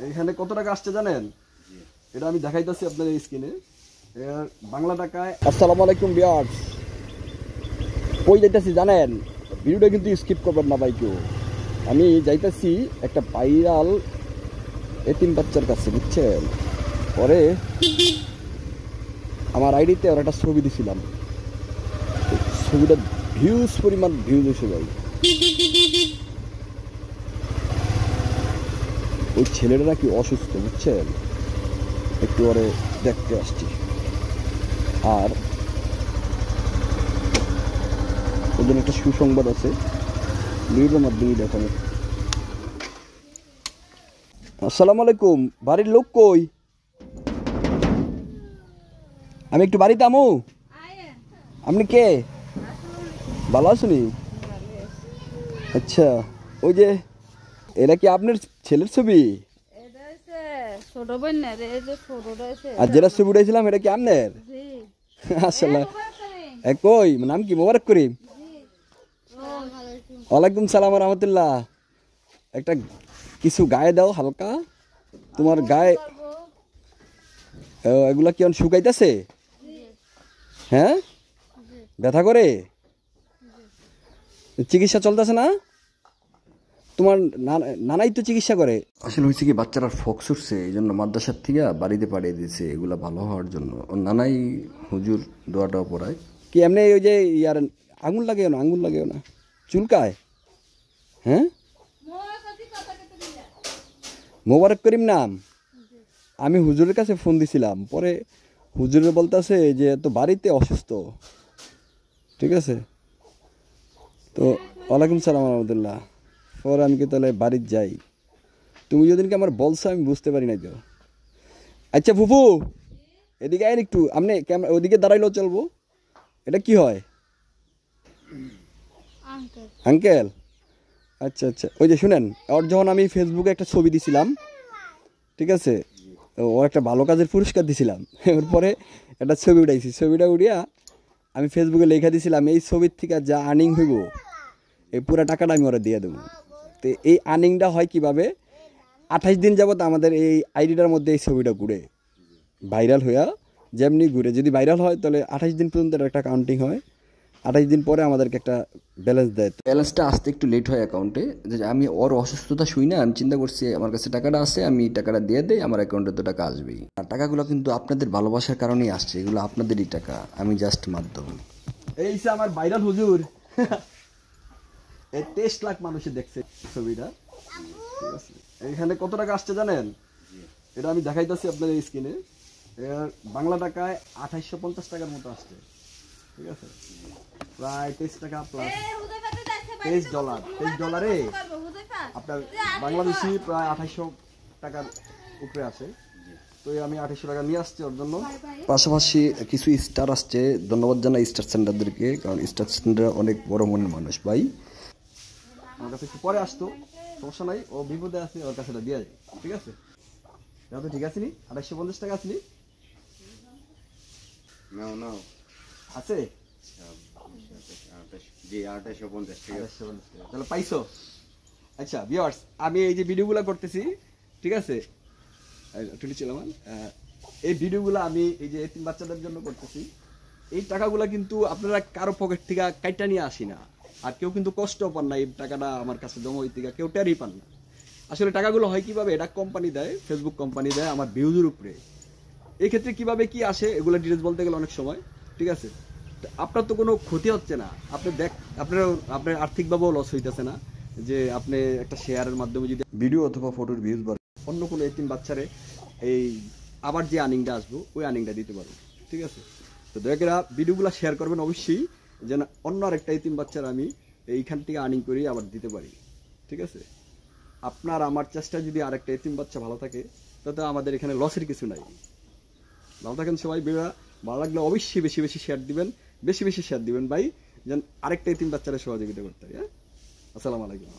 এইখানে কত টাকা আসছে জানেন? এটা আমি দেখাইতেছি আপনার এই স্ক্রিনে। বাংলা টাকায় আসসালামু আলাইকুম ভিউয়ার্স, কই যাইতেছি জানেন? ভিডিওটা কিন্তু স্কিপ করবেন না ভাই কেউ। আমি যাইতেছি একটা ভাইরাল এতিম বাচ্চার কাছে, বুঝছেন? পরে আমার আইডিতে ওর একটা ছবি দিছিলাম, ছবিটা ভিউজ পরিমাণ ভিউজ এসে যায়। ওই ছেলেটা নাকি অসুস্থ, বুঝছেন? একটু পরে দেখতে আসছি। আর ওদের একটা সুসংবাদ আছে, ভিডিওর মাধ্যমে দেখানো। আসসালামু আলাইকুম, বাড়ির লোক কই? আমি একটু বাড়িতে আমু। আপনি কে? ভালো আছেন? আচ্ছা, ওই যে এটা কি আপনার ছেলের ছবি? আর যেটা ছবি উঠেছিলাম এটা কি আপনার? আসলে কই নাম কি? মোবারক করিম। ওয়ালাইকুম সালাম রহমতুল্লাহ। একটা কিছু গায়ে দাও হালকা, তোমার গায়ে এগুলা কি শুকাইতেছে? হ্যাঁ, ব্যথা করে? চিকিৎসা চলতেছে না? তোমার নানাই তো চিকিৎসা করে। আসলে হয়েছে কি, বাচ্চারা ফোক ছুটছে, এই জন্য মাদ্রাসার থেকে বাড়িতে পাঠিয়ে দিয়েছে এগুলা ভালো হওয়ার জন্য। নানাই হুজুর দোয়াটাও পড়ায়। কি এমনি ওই যে ইয়ার আঙুল লাগেও না? আঙুল লাগেও না, চুলকায়? হ্যাঁ, মোবারক করিম নাম। আমি হুজুরের কাছে ফোন দিছিলাম, পরে হুজুরে বলতেছে যে তো বাড়িতে অসুস্থ। ঠিক আছে, তো ওয়ালাইকুম সালাম রহমতুল্লাহ। পরে আমি কি তাহলে বাড়িতে যাই? তুমি যেদিনকে আমার বলছো আমি বুঝতে পারি নাই তো। আচ্ছা ফুফু, এদিকে আয় একটু। আপনি ক্যামেরা ওদিকে দাঁড়াইলেও চলবো। এটা কি হয়? আঙ্কেল। আচ্ছা আচ্ছা, ওই যে শুনেন, ওর যখন আমি ফেসবুকে একটা ছবি দিছিলাম, ঠিক আছে, ও একটা ভালো কাজের পুরস্কার দিছিলাম। এরপরে একটা ছবি উঠাইছি, ছবিটা উঠিয়া আমি ফেসবুকে লেখা দিছিলাম এই ছবির থেকে যা আর্নিং হইব এই পুরো টাকাটা আমি ওরা দিয়ে দেবো। তো এই আর্নিংটা হয় কিভাবে? 28 দিন যাবত আমাদের এই আইডিটার মধ্যে এই ছবিটা ঘুরে ভাইরাল হইয়া, যেমনি ঘুরে যদি ভাইরাল হয় তাহলে 28 দিন পর্যন্ত একটা কাউন্টিং হয়। 28 দিন পরে আমাদেরকে একটা ব্যালেন্স দেয়। ব্যালেন্সটা আসতে একটু লেট হয় অ্যাকাউন্টে। যে আমি ওর অসুস্থতা শুই না, আমি চিন্তা করছি আমার কাছে টাকাটা আছে, আমি টাকাটা দিয়ে দেই, আমার অ্যাকাউন্টে তো টাকা আসবেই। আর টাকাগুলো কিন্তু আপনাদের ভালোবাসার কারণেই আসছে, এগুলো আপনাদেরই টাকা, আমি জাস্ট মাধ্যম। এই যে আমার ভাইরাল হুজুর, এই 23 লাখ মানুষে দেখছে ছবিটা। ঠিক আছে, এইখানে কত টাকা আসছে জানেন? এটা আমি দেখাইতেছি আপনার এই স্ক্রিনে। বাংলা টাকায় 2850 টাকার মতো আসছে। ঠিক আছে, প্রায় 23 টাকা প্লাস $23। $23 আপনার বাংলাদেশি প্রায় 2800 টাকার উপরে আসে। তো আমি 2800 টাকা নিয়ে আসছি ওর জন্য। পাশাপাশি কিছু স্টার আসছে, ধন্যবাদ জানাই স্টার সেন্টারদেরকে, কারণ স্টার সেন্টার অনেক বড় মনের মানুষ ভাই। আমার কাছে একটু পরে আসতো, সমস্যা নাই, ও বিপদে আছে, ওর কাছে দিয়ে যায়। ঠিক আছে, তো ঠিক আছে নি? 2850 টাকা আছে নি? আছে জি, 2850 টাকা। তাহলে পাইছো? আচ্ছা ভিউয়ার্স, আমি এই যে ভিডিওগুলো করতেছি, ঠিক আছে, এই ভিডিওগুলো আমি এই যে এতিম বাচ্চাদের জন্য করতেছি। এই টাকাগুলো কিন্তু আপনারা কারো পকেট থেকে কাইটা নিয়ে আসি না, আর কেউ কিন্তু কষ্ট পান না। এই টাকাটা আমার কাছে জমা হইতে কেউ টেরই পান না। আসলে টাকাগুলো হয় কিভাবে, এটা কোম্পানি দেয়, ফেসবুক কোম্পানি দেয় আমার ভিউজের উপরে। এই ক্ষেত্রে কিভাবে কি আসে এগুলো ডিটেলস বলতে গেলে অনেক সময়। ঠিক আছে, আপনার তো কোনো ক্ষতি হচ্ছে না, আপনি আপনার আর্থিকভাবেও লস হইতেছে না। যে আপনি একটা শেয়ারের মাধ্যমে যদি ভিডিও অথবা ফটোর ভিউজ বাড়ে, অন্য কোনো এতিম বাচ্চারে এই আবার যে আর্নিংটা আসবো ওই আর্নিংটা দিতে পারবো। ঠিক আছে, তো দয়া করে ভিডিওগুলো শেয়ার করবেন অবশ্যই, যেন অন্য আরেকটা এতিম বাচ্চার আমি এইখান থেকে আর্নিং করি আবার দিতে পারি। ঠিক আছে, আপনার আমার চেষ্টা যদি আরেকটা এতিম বাচ্চা ভালো থাকে, তাতে আমাদের এখানে লসের কিছু নাই। ভালো থাকেন সবাই। ভালো লাগলে অবশ্যই বেশি বেশি শেয়ার দিবেন, বেশি বেশি শেয়ার দিবেন ভাই, যেন আরেকটা এতিম বাচ্চারা সহযোগিতা করতে পারি। হ্যাঁ, আসসালামু আলাইকুম।